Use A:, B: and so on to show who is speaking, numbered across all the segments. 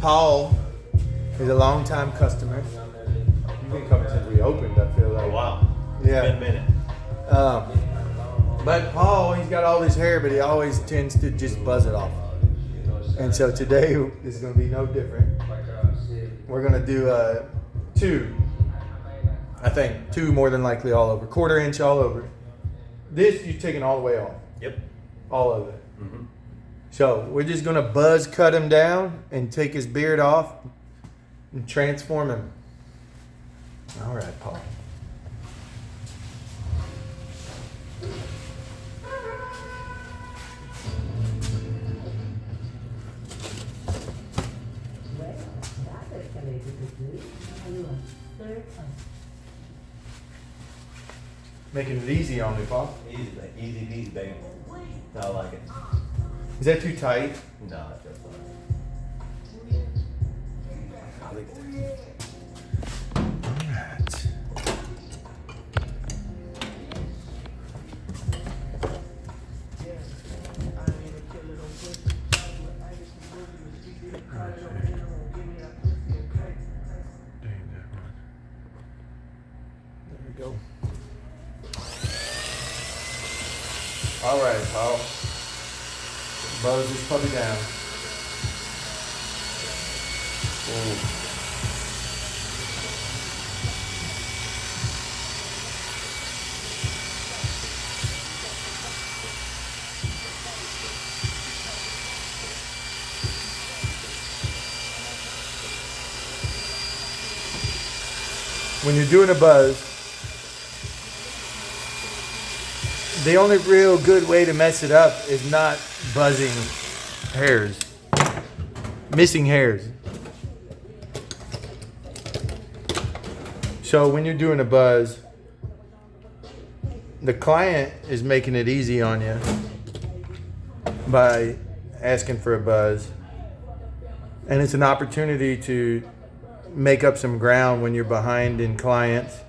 A: Paul is a longtime customer. You've been coming since we opened, I feel like.
B: Oh, wow.
A: Yeah.
B: It's been a minute.
A: But Paul, he's got all this hair, but he always tends to just buzz it off. And so today is going to be no different. We're going to do two. I think two more than likely all over. 1/4 inch all over. This you're taking all the way off.
B: Yep.
A: All of it.
B: Mm-hmm.
A: So we're just going to buzz cut him down and take his beard off and transform him. All right, Paul. Making it easy on me, Paul.
B: Easy peasy, baby. I like it.
A: Is that too tight?
B: No, it feels fine.
A: Alright. There we go. Alright, Paul. Buzz this puppy down. Ooh. When you're doing a buzz, the only real good way to mess it up is not buzzing hairs, missing hairs. So when you're doing a buzz, the client is making it easy on you by asking for a buzz. And it's an opportunity to make up some ground when you're behind in clients.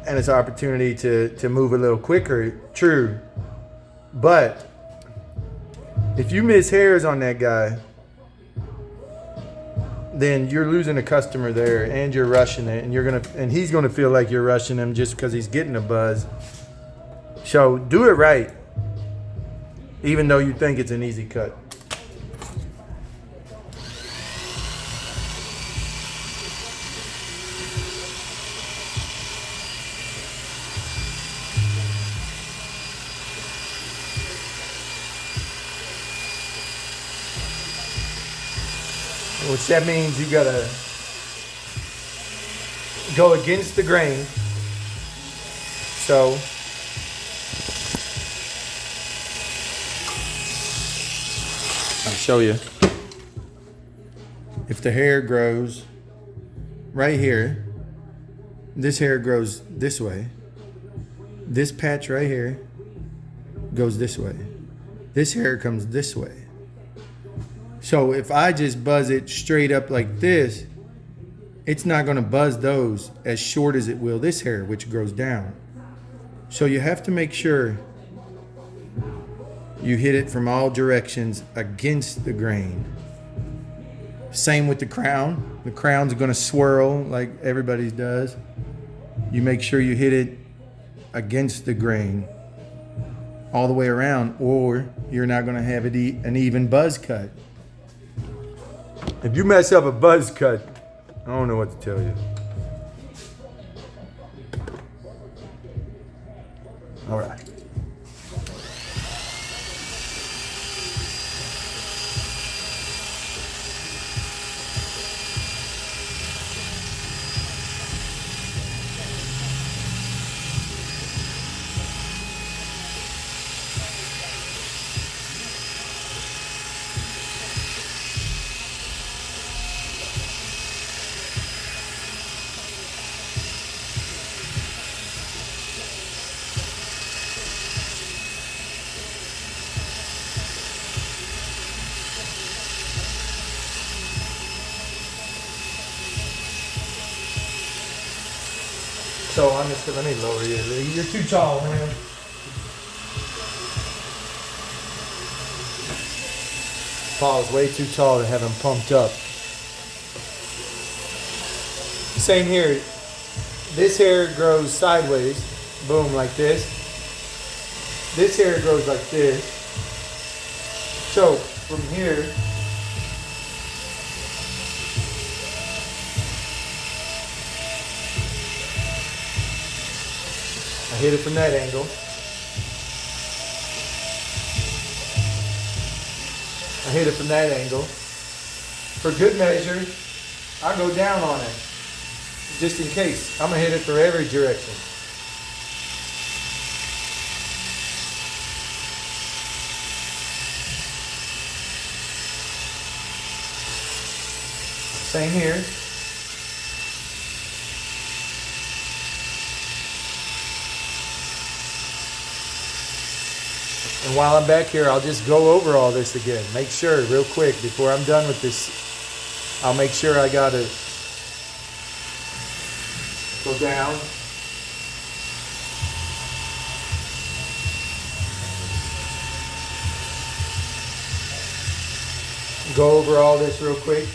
A: And it's an opportunity to move a little quicker, true. But if you miss hairs on that guy, then you're losing a customer there and you're rushing it, and he's gonna feel like you're rushing him just because he's getting a buzz. So do it right, even though you think it's an easy cut. Which that means you gotta go against the grain. So I'll show you. If the hair grows right here, this hair grows this way. This patch right here goes this way. This hair comes this way. So if I just buzz it straight up like this, it's not going to buzz those as short as it will this hair, which grows down. So you have to make sure you hit it from all directions against the grain. Same with the crown. The crown's going to swirl like everybody's does. You make sure you hit it against the grain all the way around, or you're not going to have it an even buzz cut. If you mess up a buzz cut, I don't know what to tell you. All right. So honestly, let me lower you. You're too tall, man. Paul's way too tall to have him pumped up. Same here. This hair grows sideways, boom, like this. This hair grows like this. So from here, I hit it from that angle. I hit it from that angle. For good measure, I go down on it, just in case. I'm gonna hit it for every direction. Same here. And while I'm back here, I'll just go over all this again. Make sure, real quick, before I'm done with this, I'll make sure I got to go down. Go over all this real quick.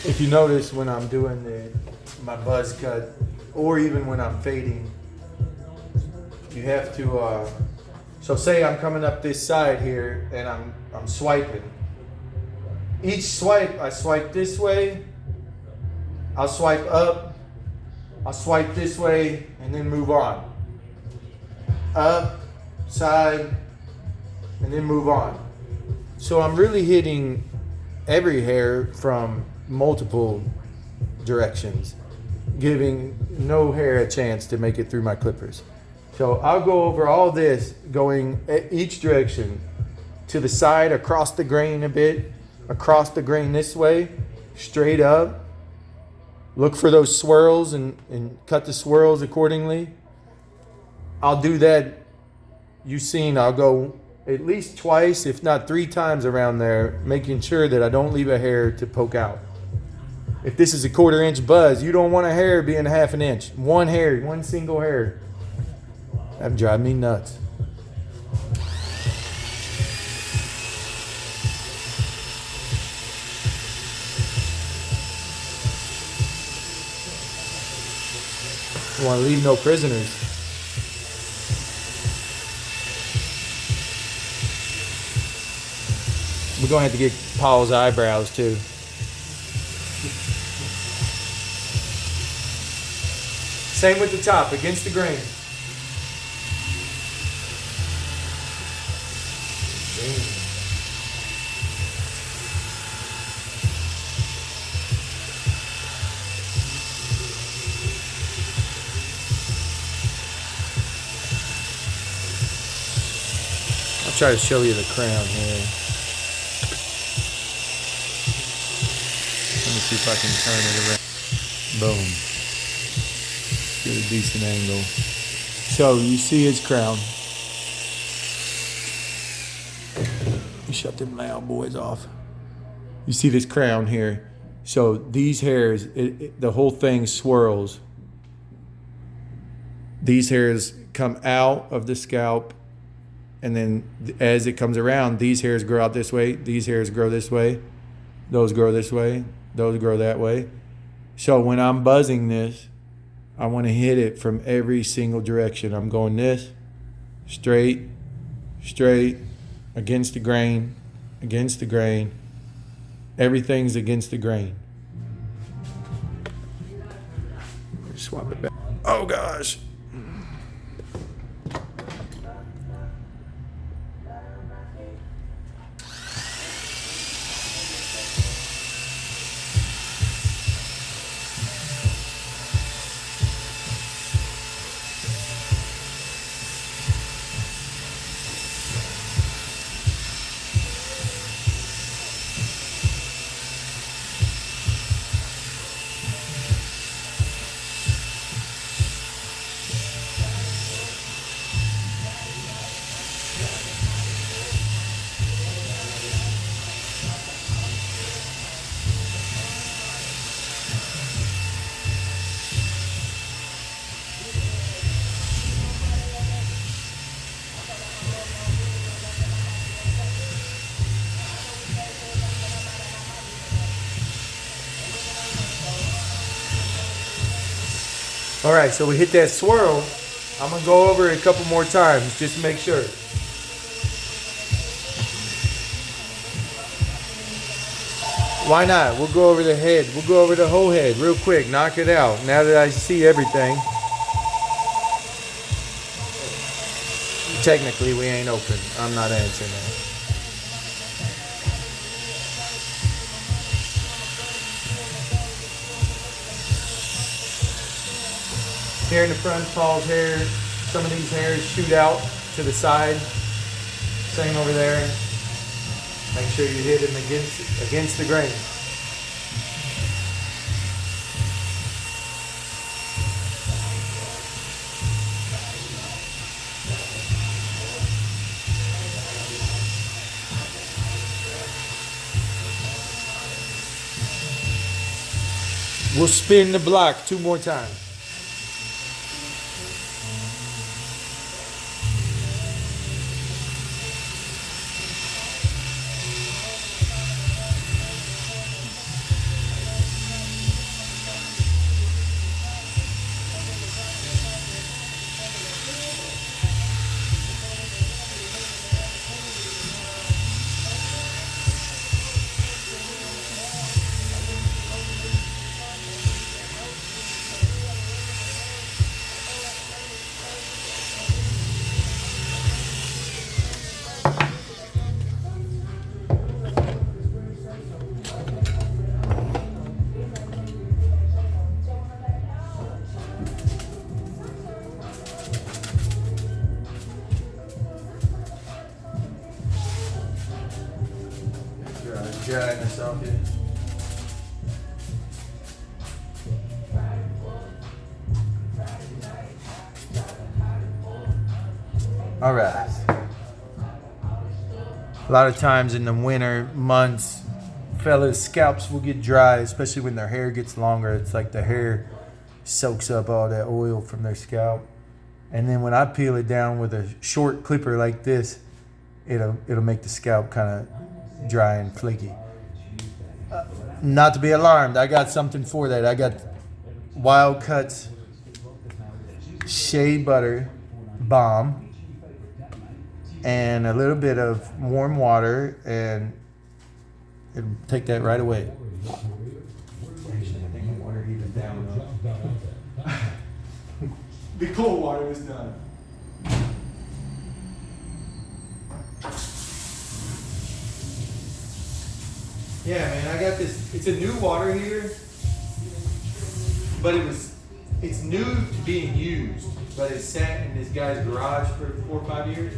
A: If you notice when I'm doing my buzz cut, or even when I'm fading, you have to, so say I'm coming up this side here and I'm swiping. Each swipe, I swipe this way, I'll swipe up, I'll swipe this way, and then move on. Up, side, and then move on. So I'm really hitting every hair from multiple directions, giving no hair a chance to make it through my clippers. So I'll go over all this, going each direction, to the side, across the grain a bit, across the grain this way, straight up. Look for those swirls and cut the swirls accordingly. I'll do that. You've seen I'll go at least twice, if not 3 times around there, making sure that I don't leave a hair to poke out. If this is a 1/4 inch buzz, you don't want a hair being 1/2 inch. One hair, one single hair. That drives me nuts. Don't want to leave no prisoners. We're going to have to get Paul's eyebrows too. Same with the top, against the grain. I'll try to show you the crown here. Let me see if I can turn it around. Boom. Get a decent angle. So you see his crown. You shut them loud boys off. You see this crown here. So these hairs, the whole thing swirls. These hairs come out of the scalp, and then as it comes around, these hairs grow out this way, these hairs grow this way, those grow this way, those grow that way. So when I'm buzzing this, I want to hit it from every single direction. I'm going this, straight, straight, against the grain, against the grain. Everything's against the grain. Swap it back. Oh gosh. All right, so we hit that swirl. I'm gonna go over it a couple more times just to make sure. Why not? We'll go over the head. We'll go over the whole head real quick. Knock it out. Now that I see everything. Technically, we ain't open. I'm not answering that. Here in the front, Paul's hair. Some of these hairs shoot out to the side. Same over there. Make sure you hit him against the grain. We'll spin the block 2 more times. Dryness off you. All right. A lot of times in the winter months, fellas' scalps will get dry, especially when their hair gets longer. It's like the hair soaks up all that oil from their scalp. And then when I peel it down with a short clipper like this, it'll make the scalp kind of dry and flaky. Not to be alarmed, I got something for that. I got Wild Cuts Shea Butter Balm and a little bit of warm water, and it'll take that right away. Actually, I think the water heated down. The cold water is done. Yeah, man, I got this. It's a new water heater, but it's new to being used. But it's sat in this guy's garage for 4 or 5 years,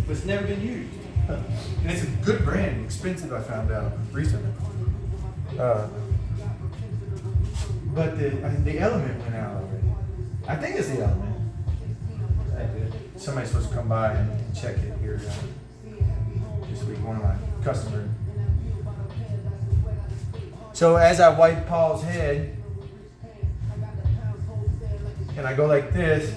A: but it's never been used. And it's a good brand, expensive. I found out recently. But the element went out already. I think it's the element. Somebody's supposed to come by and check it here this week. One of my customers. So as I wipe Paul's head, and I go like this,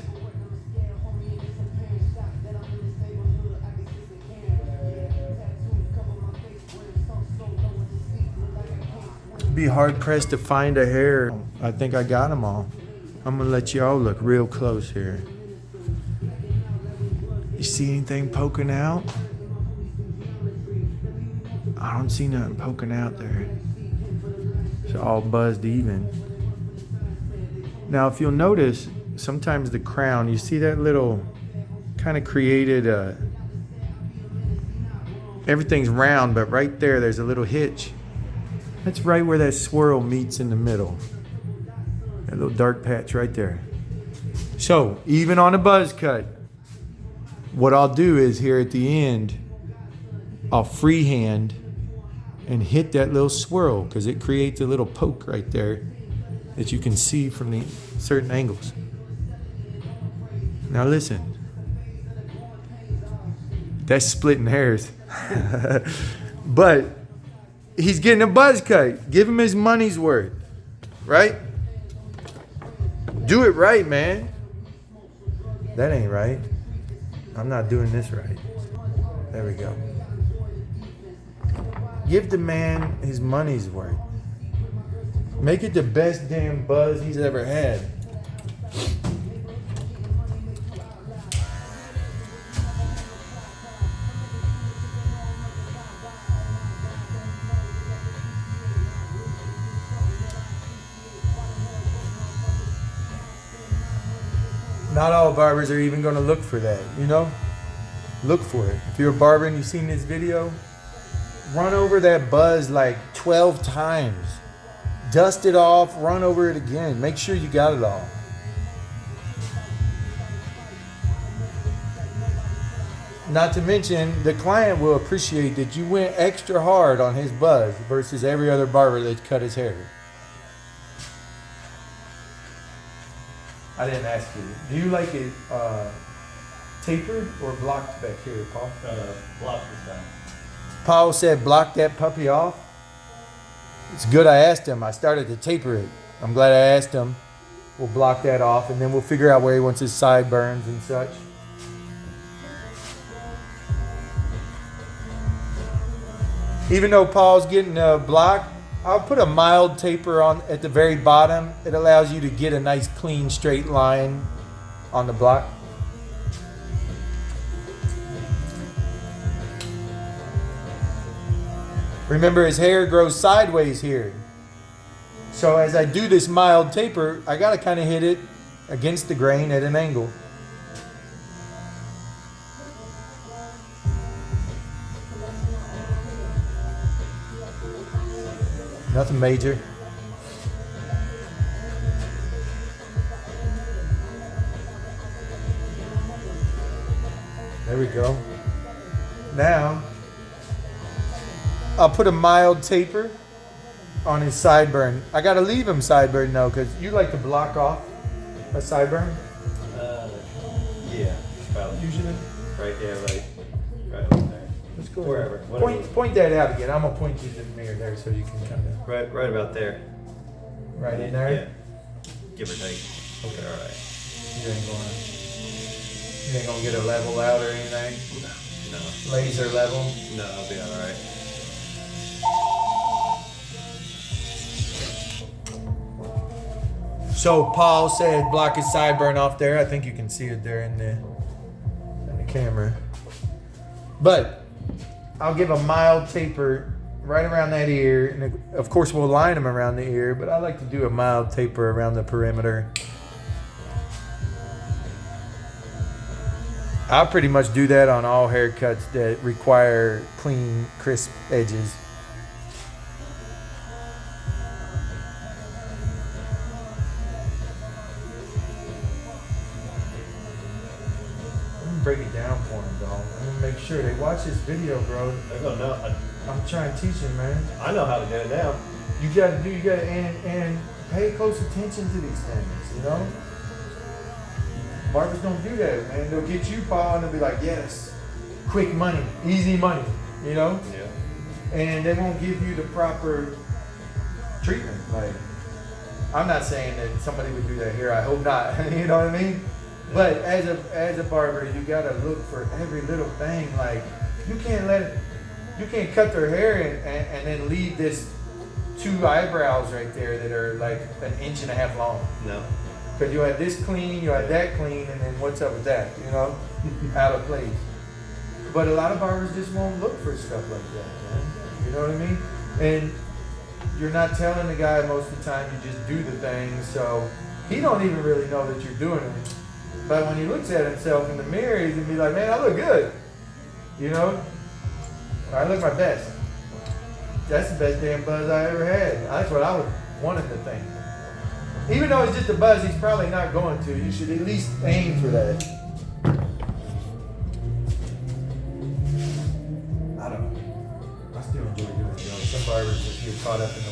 A: be hard pressed to find a hair. I think I got them all. I'm gonna let y'all look real close here. You see anything poking out? I don't see nothing poking out there. It's all buzzed even. Now, if you'll notice, sometimes the crown, you see that little kind of created, everything's round, but right there, there's a little hitch. That's right where that swirl meets in the middle. That little dark patch right there. So, even on a buzz cut, what I'll do is here at the end, I'll freehand and hit that little swirl because it creates a little poke right there that you can see from the certain angles. Now listen, that's splitting hairs. But he's getting a buzz cut. Give him his money's worth, right? Do it right, man. That ain't right. I'm not doing this right. There we go. Give the man his money's worth. Make it the best damn buzz he's ever had. Not all barbers are even going to look for that, you know? Look for it. If you're a barber and you've seen this video, run over that buzz like 12 times. Dust it off, run over it again. Make sure you got it all. Not to mention, the client will appreciate that you went extra hard on his buzz versus every other barber that cut his hair. I didn't ask you. Do you like it tapered or blocked back here, Paul?
B: Block this down.
A: Paul said block that puppy off. It's good I asked him. I started to taper it. I'm glad I asked him. We'll block that off and then we'll figure out where he wants his sideburns and such. Even though Paul's getting a block, I'll put a mild taper on at the very bottom. It allows you to get a nice clean straight line on the block. Remember, his hair grows sideways here. So as I do this mild taper, I gotta kind of hit it against the grain at an angle. Nothing major. There we go. Now, I'll put a mild taper on his sideburn. I gotta leave him sideburn though, because you like to block off a sideburn?
B: Yeah, probably.
A: Usually?
B: Right there, right over there.
A: Let's go.
B: Wherever.
A: Point that out again. I'm gonna point you to the mirror there so you can kind of.
B: Right about there.
A: Right in there?
B: Yeah. Give or take. Okay, all right.
A: You ain't gonna get a level out or anything?
B: No.
A: Laser level?
B: No, I'll be all right.
A: So Paul said block his sideburn off there. I think you can see it there in the camera. But I'll give a mild taper right around that ear. And of course we'll line them around the ear, but I like to do a mild taper around the perimeter. I'll pretty much do that on all haircuts that require clean, crisp edges. Break it down for them, dog. I'm gonna make sure they watch this video, bro.
B: They're gonna know.
A: I'm trying to teach them, man.
B: I know how to do it now.
A: You gotta and pay close attention to these things, you know? Barbers don't do that, man. They'll get you, Paul, and they'll be like, yes, quick money, easy money, you know?
B: Yeah.
A: And they won't give you the proper treatment. Like, I'm not saying that somebody would do that here. I hope not. You know what I mean? But as a barber, you gotta look for every little thing. Like, you can't cut their hair and then leave this 2 eyebrows right there that are like 1.5 inches long.
B: No.
A: Because you had this clean, you had that clean, and then what's up with that? You know, out of place. But a lot of barbers just won't look for stuff like that, man. You know what I mean? And you're not telling the guy most of the time, you just do the thing, so he don't even really know that you're doing it. But when he looks at himself in the mirror, he's gonna be like, man, I look good. You know? I look my best. That's the best damn buzz I ever had. That's what I was wanting to think. Even though it's just a buzz, he's probably not going to. You should at least aim for that. I don't know. I still enjoy doing it. You know, some barbers just get caught up in the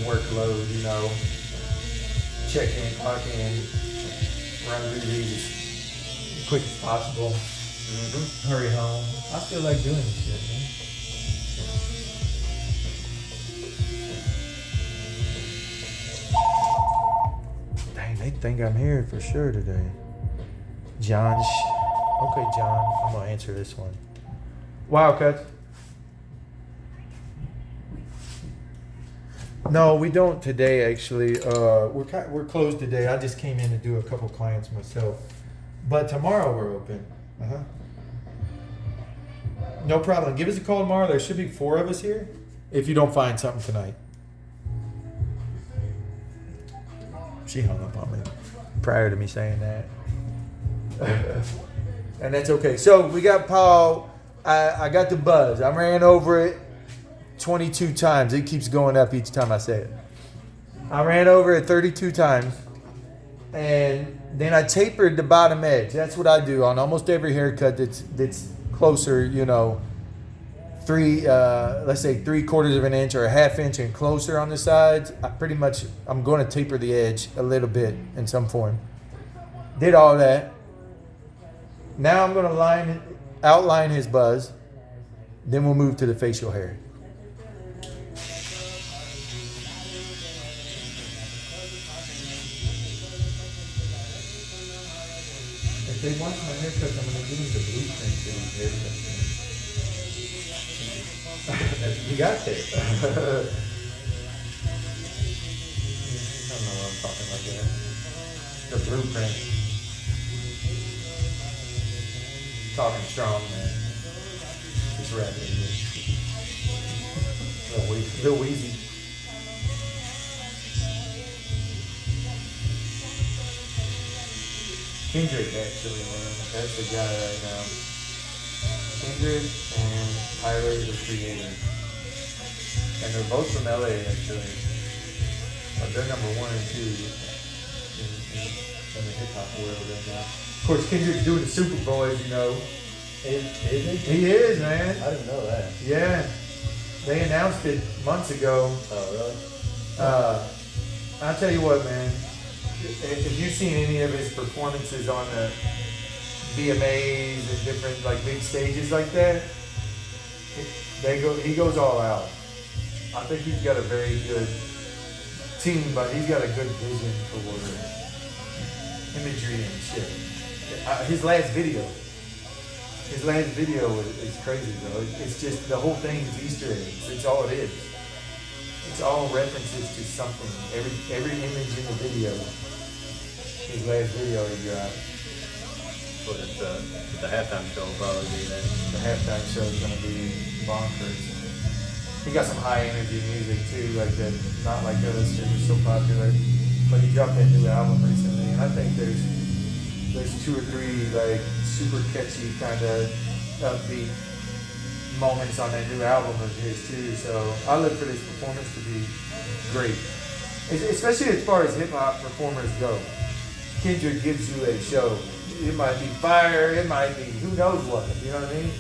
A: workload. You know, check in, clock in, run through these as quick as possible. Mm-hmm. Hurry home. I still like doing this shit, man. Dang, they think I'm here for sure today. John. Okay, John. I'm gonna answer this one. Wildcats. No, we don't today. Actually, we're closed today. I just came in to do a couple clients myself, but tomorrow we're open. No problem. Give us a call tomorrow. There should be 4 of us here. If you don't find something tonight. She hung up on me prior to me saying that. And that's okay. So we got Paul. I got the buzz. I ran over it 22 times. It keeps going up each time I say it. I ran over it 32 times. And then I tapered the bottom edge. That's what I do on almost every haircut that's closer, you know, let's say 3/4 of an inch or a half inch and closer on the sides. I'm going to taper the edge a little bit in some form. Did all that. Now I'm going to outline his buzz. Then we'll move to the facial hair. If they want my haircut, I'm going to give them the blueprint to these haircuts. You got that. I don't know why I'm talking like that. The blueprint. Talking strong, man. Just rapping. Little Weezy. Kendrick, actually, man. That's the guy right now. Kendrick and Tyler, the Creator. And they're both from LA, actually. But they're number 1 and 2 in the hip hop world right now. Of course, Kendrick's doing the Super Bowl, as you know.
B: Is he?
A: He is, man.
B: I didn't know that.
A: Yeah. They announced it months ago.
B: Oh, really?
A: I'll tell you what, man. If you've seen any of his performances on the VMAs and different like big stages like that, he goes all out. I think he's got a very good team, but he's got a good vision for imagery and shit. His last video is crazy though. It's just the whole thing is Easter eggs. It's all it is. It's all references to something. Every image in the video. His last video he got.
B: But the halftime show will probably be that.
A: The halftime show is gonna be bonkers. He got some high energy music too, like that. Not like us, it was so popular. But he dropped that new album recently, and I think there's 2 or 3 like super catchy kind of upbeat moments on that new album of his too. So I look for this performance to be great, especially as far as hip hop performers go. Kendrick gives you a show. It might be fire. It might be who knows what. You know what I mean?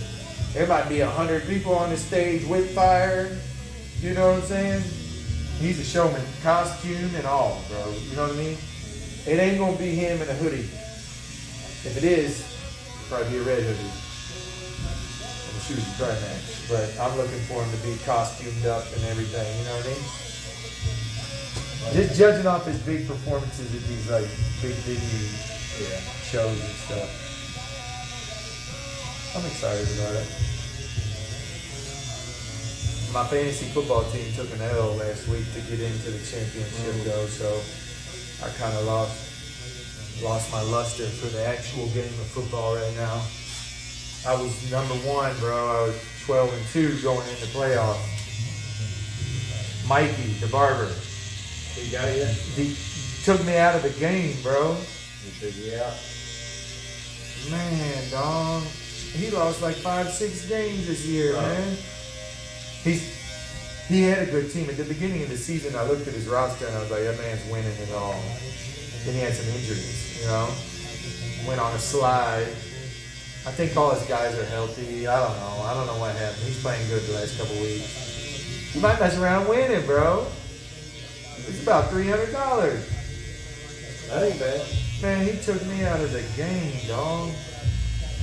A: There might be 100 people on the stage with fire. You know what I'm saying? He's a showman, costume and all, bro. You know what I mean? It ain't gonna be him in a hoodie. If it is, it'll probably be a red hoodie. And the shoes are dry match. But I'm looking for him to be costumed up and everything. You know what I mean? Just judging off his big performances at these like big venue shows and stuff. I'm excited about it. My fantasy football team took an L last week to get into the championship though, so I kind of lost my luster for the actual game of football right now. I was number one, bro. I was 12-2 going into playoffs. Mikey, the barber,
B: He got you?
A: he took me out of the game, bro.
B: He took you out?
A: Man, dog. He lost like 5-6 games this year, man. He had a good team. At the beginning of the season, I looked at his roster and I was like, that man's winning it all. Then he had some injuries, you know? Went on a slide. I think all his guys are healthy. I don't know. I don't know what happened. He's playing good the last couple weeks. He might mess around winning, bro. It's about $300.
B: That ain't bad.
A: Man, he took me out of the game, dog.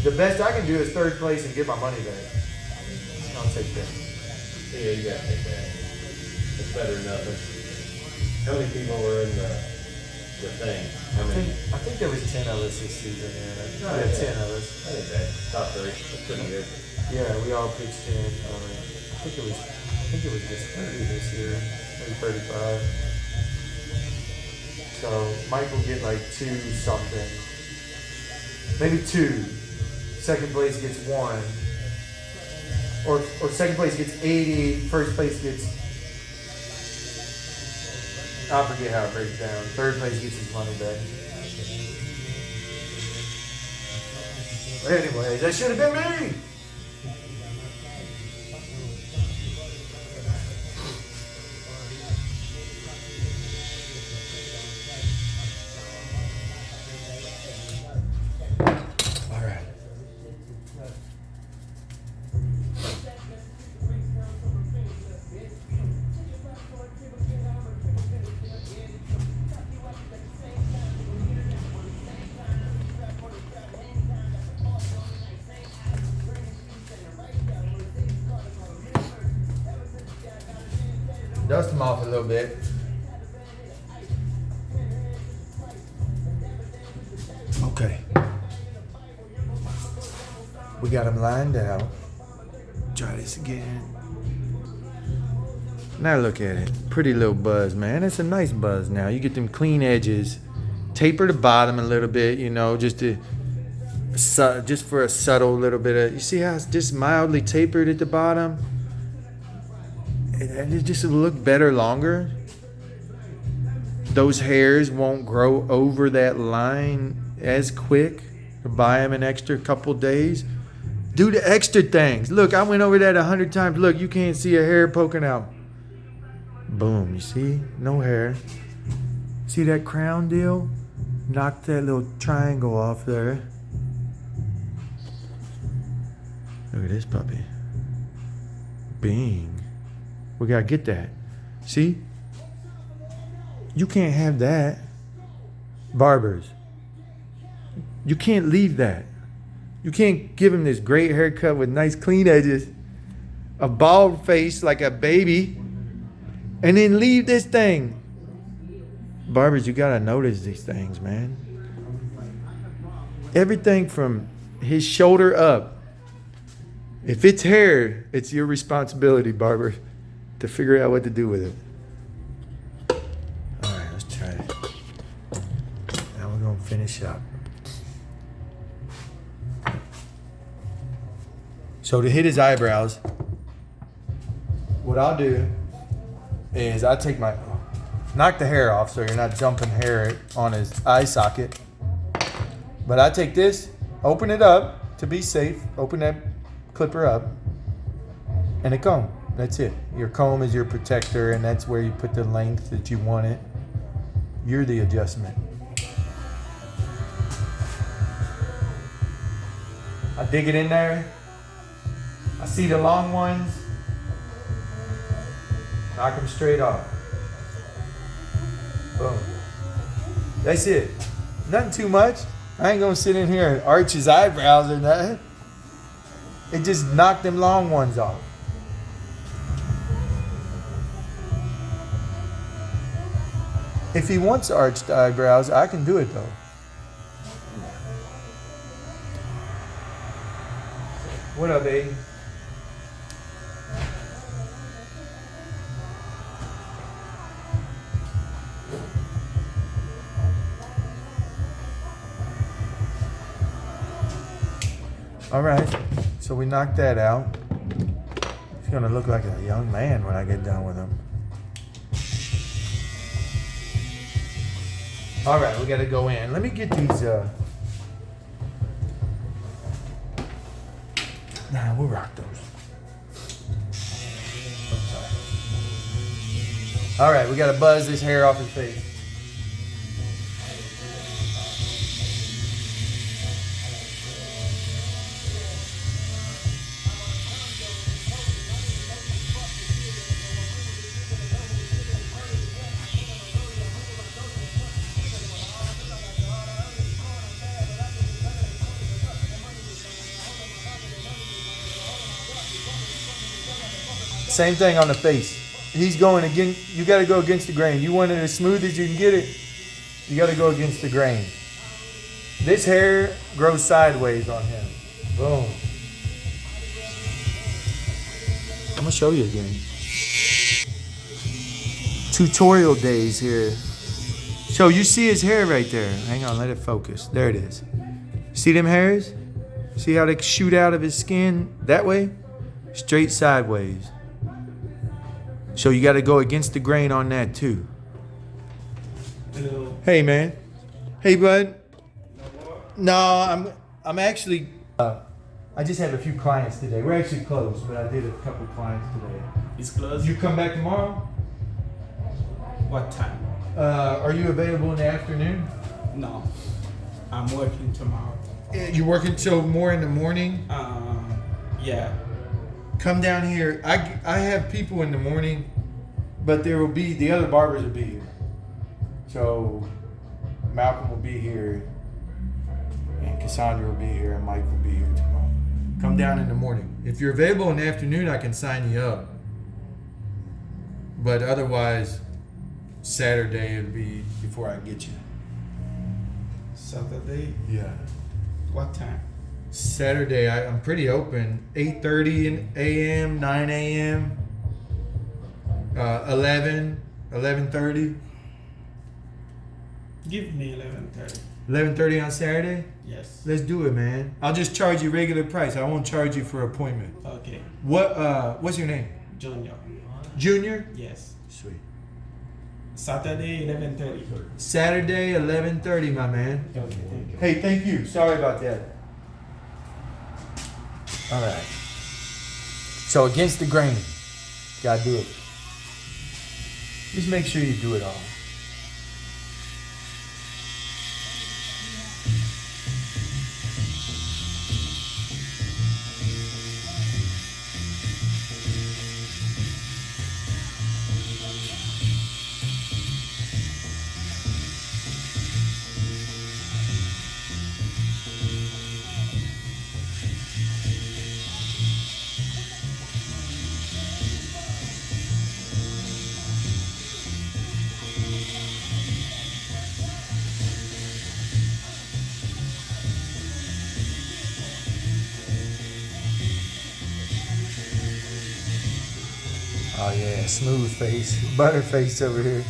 A: The best I can do is third place and get my money back. I'll take that.
B: Yeah, you gotta take that. It's better than nothing. How many people were in the thing?
A: I think there was 10 of us this season, man.
B: Oh,
A: Yeah,
B: yeah.
A: 10 of us.
B: That ain't bad. Top 3. That's pretty good.
A: Yeah, we all pitched in. I think it was just 30 this year, maybe 35. So Mike will get like 2 something, maybe 2. Second place gets 1, or second place gets 80. First place gets, I forget how it breaks down. Third place gets his money back. Anyways, that should have been me. Dust them off a little bit. Okay. We got them lined out. Try this again. Now look at it. Pretty little buzz, man. It's a nice buzz now. You get them clean edges. Taper the bottom a little bit, you know, just for a subtle little bit of, you see how it's just mildly tapered at the bottom? And it just will look better longer. Those hairs won't grow over that line as quick. Buy them an extra couple days. Do the extra things. Look, I went over that 100 times. Look, you can't see a hair poking out. Boom, you see? No hair. See that crown deal? Knock that little triangle off there. Look at this puppy. Bing. We gotta get that. See? You can't have that. Barbers. You can't leave that. You can't give him this great haircut with nice clean edges, a bald face like a baby, and then leave this thing. Barbers, you gotta notice these things, man. Everything from his shoulder up. If it's hair, it's your responsibility, barber, to figure out what to do with it. All right, let's try it. Now we're gonna finish up. So to hit his eyebrows, what I'll do is I take knock the hair off so you're not dumping hair on his eye socket. But I take this, open it up to be safe, open that clipper up, and a comb. That's it. Your comb is your protector, and that's where you put the length that you want it. You're the adjustment. I dig it in there. I see the long ones. Knock them straight off. Boom. That's it. Nothing too much. I ain't gonna sit in here and arch his eyebrows or nothing. It just knocked them long ones off. If he wants arched eyebrows, I can do it though. What up, baby? All right, so we knocked that out. He's gonna look like a young man when I get done with him. All right, we gotta go in. Let me get these, nah, we'll rock those. All right, we gotta buzz this hair off his face. Same thing on the face. He's going again. You got to go against the grain. You want it as smooth as you can get it. You got to go against the grain. This hair grows sideways on him. Boom. I'm gonna show you again. Tutorial days here. So you see his hair right there. Hang on, let it focus. There it is. See them hairs? See how they shoot out of his skin that way? Straight sideways. So you got to go against the grain on that too.
B: Hello.
A: Hey man. Hey bud. No, I'm actually. I just have a few clients today. We're actually closed, but I did a couple clients today.
B: It's closed.
A: You come back tomorrow?
B: What time?
A: Are you available in the afternoon?
B: No, I'm working tomorrow.
A: You working till more in the morning?
B: Yeah.
A: Come down here. I have people in the morning, but there will be the other barbers will be here. So Malcolm will be here, and Cassandra will be here, and Mike will be here tomorrow. Come down in the morning. If you're available in the afternoon, I can sign you up. But otherwise, Saturday it'll be before I get you.
B: Saturday.
A: Yeah.
B: What time?
A: Saturday, I'm pretty open. 8:30 a.m., 9 a.m., 11:30.
B: Give me 11:30.
A: 11:30 on Saturday?
B: Yes.
A: Let's do it, man. I'll just charge you regular price. I won't charge you for appointment.
B: Okay.
A: What's your name?
B: Junior.
A: Junior?
B: Yes.
A: Sweet.
B: Saturday 11:30.
A: Saturday, 11:30, my man.
B: Okay. Thank you.
A: Hey, thank you. Sorry about that. All right. So against the grain, gotta do it. Just make sure you do it all. Oh yeah, smooth face, butter face over here.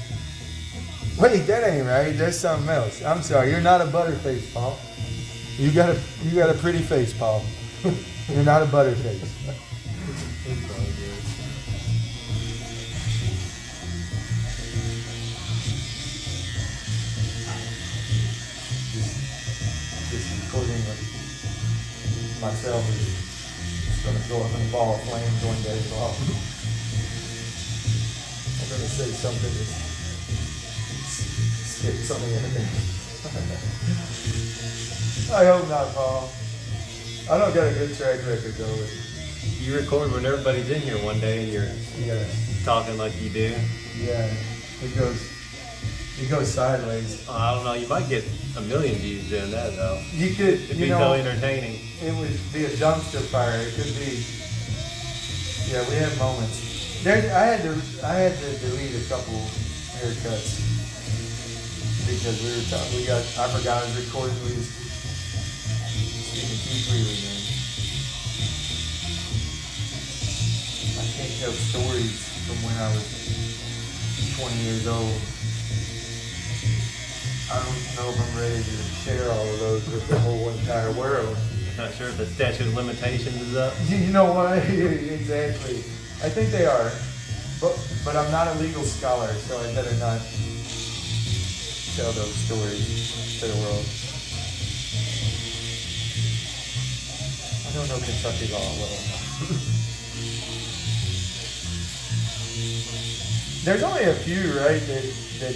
A: Wait, that ain't right. That's something else. I'm sorry, you're not a butter face, Paul. You got a pretty face, Paul. You're not a butter face. This recording of myself is gonna go up in a ball of flames one day, Paul. I'm gonna say something to stick something in me. I hope not, Paul. I don't got a good track record though.
C: You record when everybody's in here one day and you're
A: Yeah,
C: talking like you do.
A: yeah. It goes sideways.
C: Oh, I don't know, you might get 1 million views doing that though.
A: You could,
C: It'd
A: you
C: be so
A: know,
C: entertaining.
A: it would be a dumpster fire. It could be. Yeah, we have moments. There, I had to delete a couple haircuts because we were talking. I forgot I was recording. We was speaking too freely, man. I can't tell stories from when I was 20 years old. I don't know if I'm ready to share all of those with the whole entire world.
C: Not sure if the statute of limitations is up.
A: You know what? Exactly. I think they are. But I'm not a legal scholar, so I better not tell those stories to the world. I don't know Kentucky law well enough. There's only a few, right, that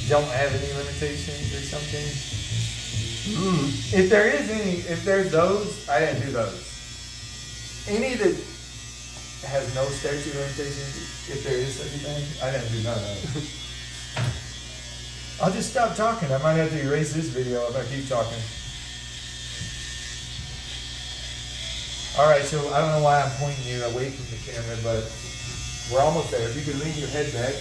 A: don't have any limitations or something. If there is any, if there's those, I didn't do those. Any that has no statute of limitations, if there is such a thing, I didn't do none of those. I'll just stop talking. I might have to erase this video if I keep talking. All right, so I don't know why I'm pointing you away from the camera, but we're almost there. If you could lean your head back.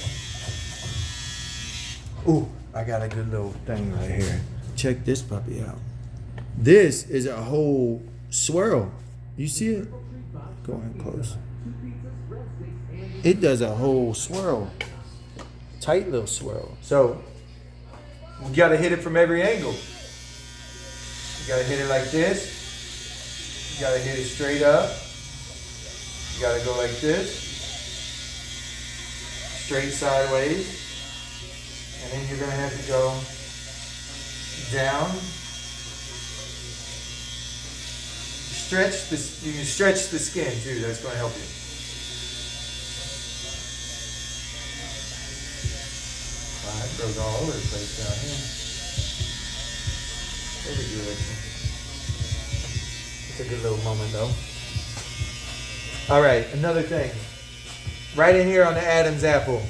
A: Ooh, I got a good little thing right here. Check this puppy out. This is a whole swirl. You see it? Go in close. It does a whole swirl. Tight little swirl. So, you gotta hit it from every angle. You gotta hit it like this. You gotta hit it straight up. You gotta go like this. Straight sideways. And then you're gonna have to go down. Stretch this. You can stretch the skin too. That's gonna help you. Wow, it goes all over the place down here. There's a good one. It's a good little moment though. All right, another thing. Right in here on the Adam's apple.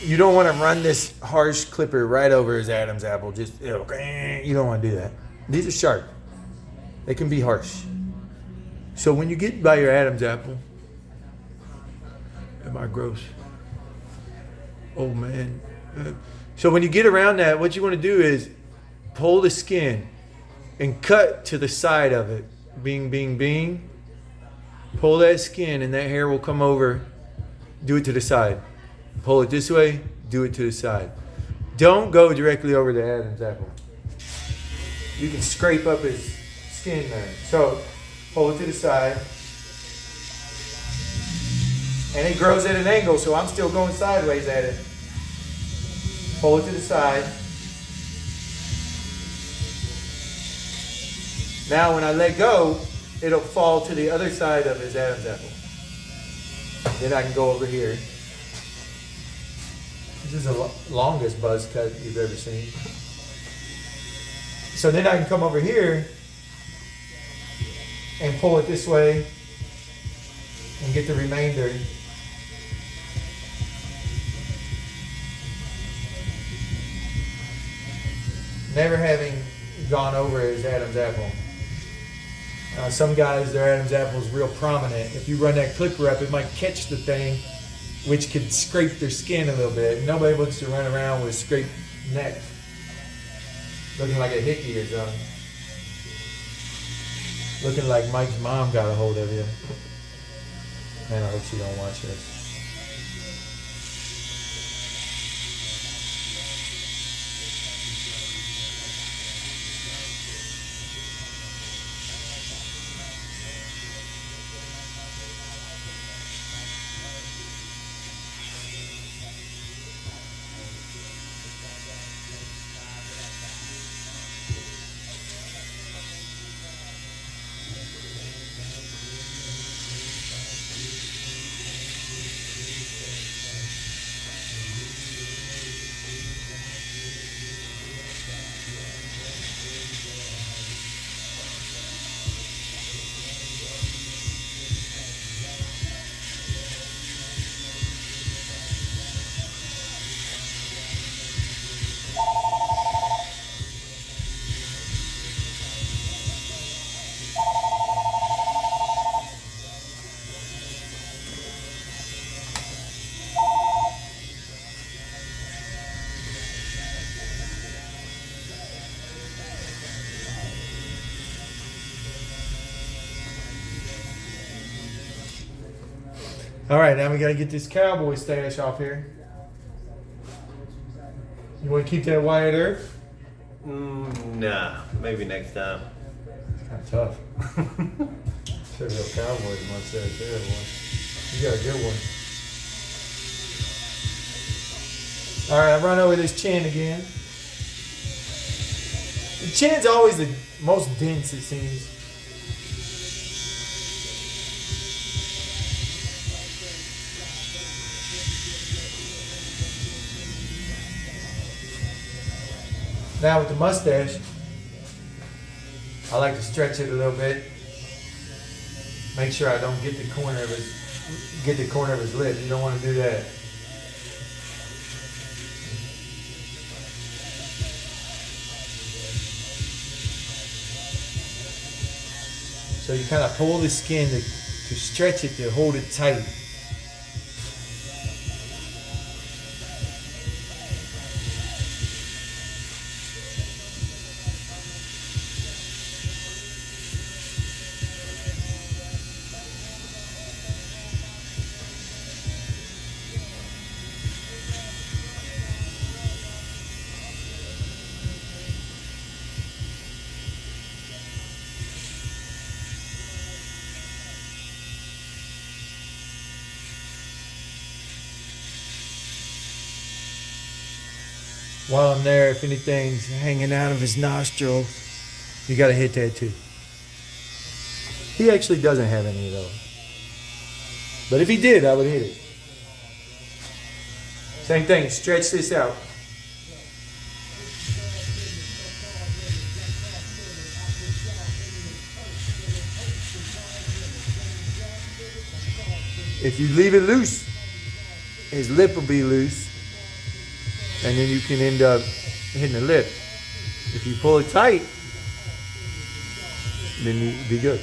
A: You don't want to run this harsh clipper right over his Adam's apple. Just, you don't want to do that. These are sharp. They can be harsh. So when you get by your Adam's apple, am I gross? Oh man. So when you get around that, what you want to do is pull the skin and cut to the side of it. Bing, bing, bing. Pull that skin and that hair will come over. Do it to the side. Pull it this way, do it to the side. Don't go directly over the Adam's apple. You can scrape up his skin there. So, pull it to the side. And it grows at an angle, so I'm still going sideways at it. Pull it to the side. Now when I let go, it'll fall to the other side of his Adam's apple. Then I can go over here. This is the longest buzz cut you've ever seen. So then I can come over here and pull it this way and get the remainder. Never having gone over his Adam's apple. Some guys, their Adam's apple is real prominent. If you run that clipper up, it might catch the thing, which could scrape their skin a little bit. Nobody wants to run around with a scraped neck, looking like a hickey or something. Looking like Mike's mom got a hold of you. Man, I hope she don't watch this. All right, now we got to get this cowboy stash off here. You want to keep that Wyatt Earp?
C: Nah, maybe next time.
A: It's kind of tough. Should have cowboy mustache there. You got a good one. All right, run over this chin again. The chin's always the most dense, it seems. Now with the mustache, I like to stretch it a little bit. Make sure I don't get the corner of his lip. You don't want to do that. So you kind of pull the skin to stretch it, to hold it tight. While I'm there, if anything's hanging out of his nostril, you gotta hit that too. He actually doesn't have any of those. But if he did, I would hit it. Same thing, stretch this out. If you leave it loose, his lip will be loose. And then you can end up hitting the lip. If you pull it tight, then you'll be good.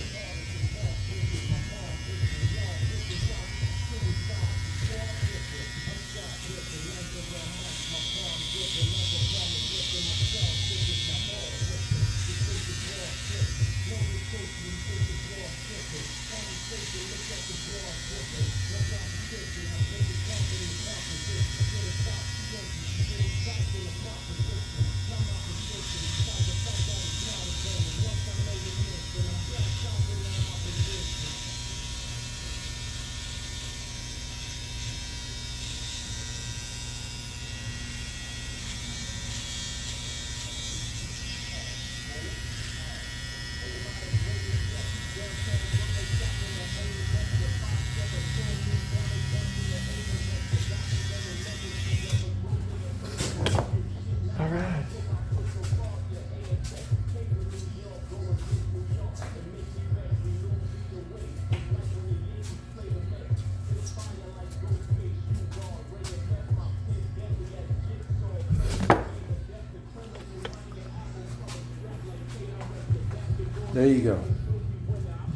A: There you go.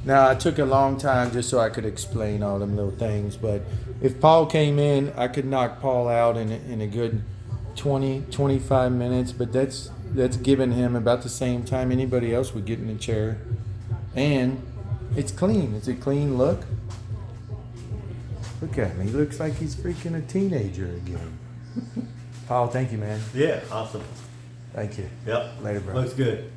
A: Now, I took a long time just so I could explain all them little things, but if Paul came in, I could knock Paul out in a good 20, 25 minutes, but that's giving him about the same time anybody else would get in a chair. And it's clean. It's a clean look. Look at him. He looks like he's freaking a teenager again. Paul, thank you, man.
C: Yeah, awesome.
A: Thank you.
C: Yep.
A: Later, bro.
C: Looks good.